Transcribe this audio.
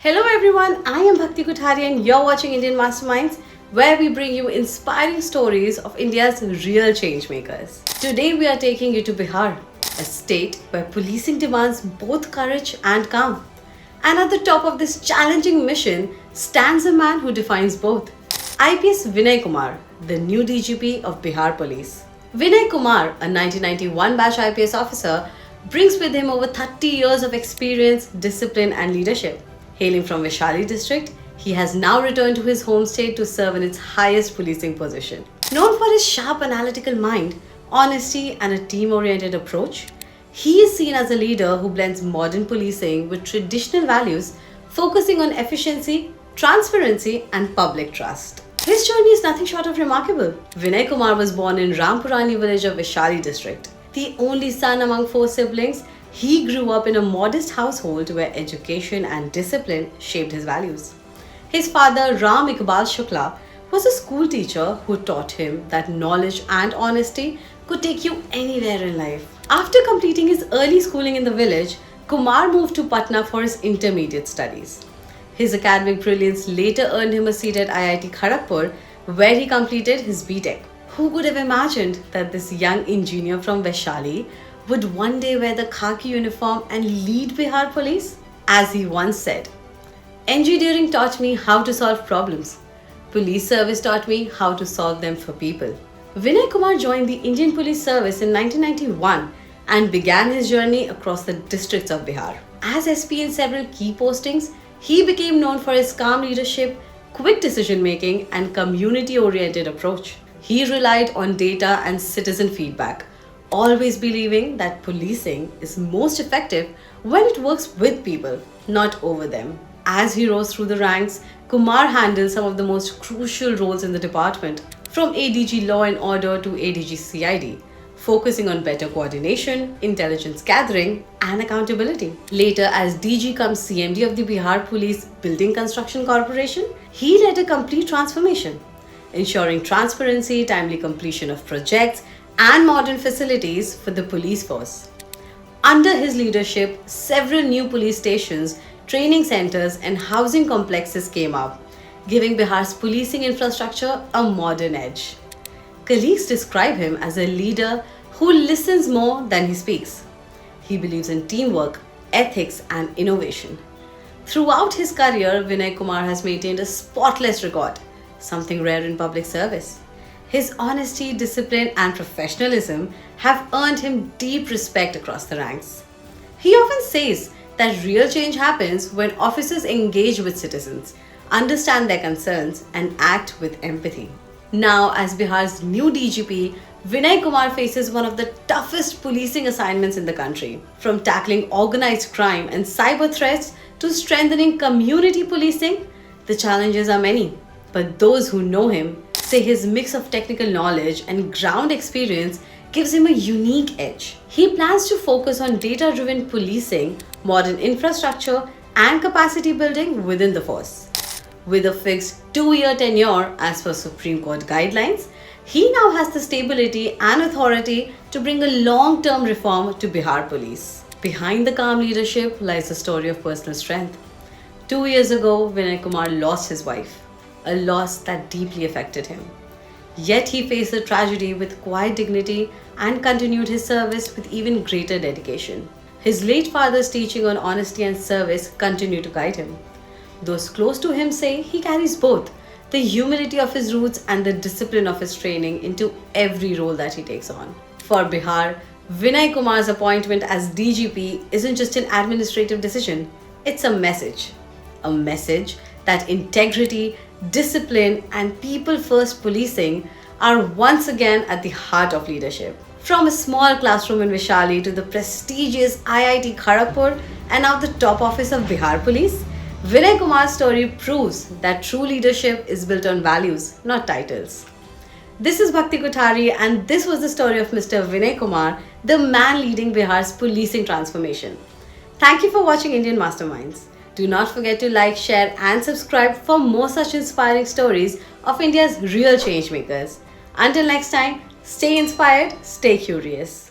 Hello everyone, I am Bhakti Kothari and you're watching Indian Masterminds, where we bring you inspiring stories of India's real changemakers. Today we are taking you to Bihar, a state where policing demands both courage and calm. And at the top of this challenging mission stands a man who defines both. IPS Vinay Kumar, the new DGP of Bihar Police. Vinay Kumar, a 1991 batch IPS officer, brings with him over 30 years of experience, discipline and leadership. Hailing from Vaishali district, he has now returned to his home state to serve in its highest policing position. Known for his sharp analytical mind, honesty and a team-oriented approach, he is seen as a leader who blends modern policing with traditional values, focusing on efficiency, transparency and public trust. His journey is nothing short of remarkable. Vinay Kumar was born in Rampurani village of Vaishali district. The only son among 4 siblings, he grew up in a modest household where education and discipline shaped his values. His father, Ram Iqbal Shukla, was a school teacher who taught him that knowledge and honesty could take you anywhere in life. After completing his early schooling in the village, Kumar moved to Patna for his intermediate studies. His academic brilliance later earned him a seat at IIT Kharagpur, where he completed his BTech. Who could have imagined that this young engineer from Vaishali would one day wear the khaki uniform and lead Bihar Police? As he once said, engineering taught me how to solve problems. Police service taught me how to solve them for people. Vinay Kumar joined the Indian Police Service in 1991 and began his journey across the districts of Bihar. As SP in several key postings, he became known for his calm leadership, quick decision making and community-oriented approach. He relied on data and citizen feedback, always believing that policing is most effective when it works with people, not over them. As he rose through the ranks, Kumar handled some of the most crucial roles in the department, from ADG Law and Order to ADG CID, focusing on better coordination, intelligence gathering, and accountability. Later, as DG cum CMD of the Bihar Police Building Construction Corporation, he led a complete transformation, ensuring transparency, timely completion of projects, and modern facilities for the police force. Under his leadership, several new police stations, training centers, and housing complexes came up, giving Bihar's policing infrastructure a modern edge. Colleagues describe him as a leader who listens more than he speaks. He believes in teamwork, ethics, and innovation. Throughout his career, Vinay Kumar has maintained a spotless record, something rare in public service. His honesty, discipline, and professionalism have earned him deep respect across the ranks. He often says that real change happens when officers engage with citizens, understand their concerns, and act with empathy. Now, as Bihar's new DGP, Vinay Kumar faces one of the toughest policing assignments in the country. From tackling organized crime and cyber threats to strengthening community policing, the challenges are many. But those who know him say his mix of technical knowledge and ground experience gives him a unique edge. He plans to focus on data-driven policing, modern infrastructure, and capacity building within the force. With a fixed 2-year tenure as per Supreme Court guidelines, he now has the stability and authority to bring a long-term reform to Bihar Police. Behind the calm leadership lies a story of personal strength. 2 years ago, Vinay Kumar lost his wife, a loss that deeply affected him. Yet he faced the tragedy with quiet dignity and continued his service with even greater dedication. His late father's teaching on honesty and service continue to guide him. Those close to him say he carries both the humility of his roots and the discipline of his training into every role that he takes on. For Bihar, Vinay Kumar's appointment as DGP isn't just an administrative decision, it's a message. A message that integrity, discipline, and people-first policing are once again at the heart of leadership. From a small classroom in Vaishali to the prestigious IIT Kharagpur and now the top office of Bihar Police, Vinay Kumar's story proves that true leadership is built on values, not titles. This is Bhakti Kothari and this was the story of Mr. Vinay Kumar, the man leading Bihar's policing transformation. Thank you for watching Indian Masterminds. Do not forget to like, share and subscribe for more such inspiring stories of India's real changemakers. Until next time, stay inspired, stay curious.